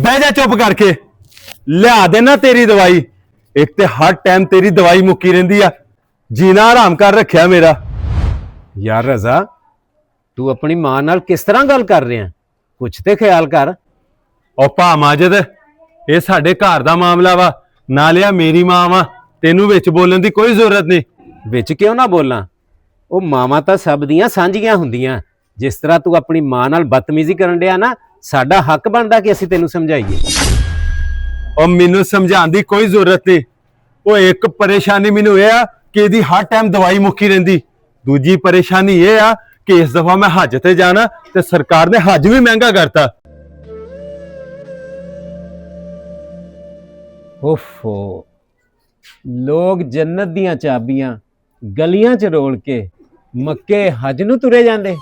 ਬਹਿ ਜਾ ਚੁੱਪ ਕਰਕੇ। ਲਿਆ ਦੇਣਾ ਤੇਰੀ ਦਵਾਈ। ਇੱਕ ਤੇ ਹਰ ਟਾਈਮ ਤੇਰੀ ਦਵਾਈ ਮੁੱਕੀ ਰਹਿੰਦੀ ਆ। ਜੀਣਾ ਹਰਾਮ ਕਰ ਰੱਖਿਆ ਮੇਰਾ। ਯਾਰ ਰਜ਼ਾ, ਤੂੰ ਆਪਣੀ ਮਾਂ ਨਾਲ ਕਿਸ ਤਰ੍ਹਾਂ ਗੱਲ ਕਰ ਰਿਹਾ? ਕੁਛ ਤੇ ਖਿਆਲ ਕਰ। ਉਹ ਭਾ ਮਾਜਦ, ਇਹ ਸਾਡੇ ਘਰ ਦਾ ਮਾਮਲਾ ਵਾ। ਨਾਲੇ ਆ ਮੇਰੀ ਮਾਂ ਵਾ, ਤੈਨੂੰ ਵਿੱਚ ਬੋਲਣ ਦੀ ਕੋਈ ਜ਼ਰੂਰਤ ਨਹੀਂ। ਵਿੱਚ ਕਿਉਂ ਨਾ ਬੋਲਾਂ? ਉਹ ਮਾਵਾਂ ਤਾਂ ਸਭ ਦੀਆਂ ਸਾਂਝੀਆਂ ਹੁੰਦੀਆਂ। ਜਿਸ ਤਰ੍ਹਾਂ ਤੂੰ ਆਪਣੀ ਮਾਂ ਨਾਲ ਬਦਤਮੀਜ਼ੀ ਕਰਨ ਡਿਆ ਨਾ, ਸਾਡਾ ਹੱਕ ਬਣਦਾ ਕਿ ਅਸੀਂ ਤੈਨੂੰ ਸਮਝਾਈਏ। ਉਹ ਮੈਨੂੰ ਸਮਝਾਉਣ ਦੀ ਕੋਈ ਜ਼ਰੂਰਤ ਨਹੀਂ। ਉਹ ਇੱਕ ਪਰੇਸ਼ਾਨੀ ਮੈਨੂੰ ਇਹ ਆ ਕਿ ਇਹਦੀ ਹਰ ਟਾਈਮ ਦਵਾਈ ਮੁੱਕੀ ਰਹਿੰਦੀ। ਦੂਜੀ ਪਰੇਸ਼ਾਨੀ ਇਹ ਆ ਕਿ ਇਸ ਦਫਾ ਮੈਂ ਹੱਜ ਤੇ ਜਾਣਾ ਤੇ ਸਰਕਾਰ ਨੇ ਹੱਜ ਵੀ ਮਹਿੰਗਾ ਕਰਤਾ। ਓਫੋ, ਲੋਕ ਜੰਨਤ ਦੀਆਂ ਚਾਬੀਆਂ ਗਲੀਆਂ 'ਚ ਰੋਲ ਕੇ ਮੱਕੇ ਹਜ ਨੂੰ ਤੁਰੇ ਜਾਂਦੇ।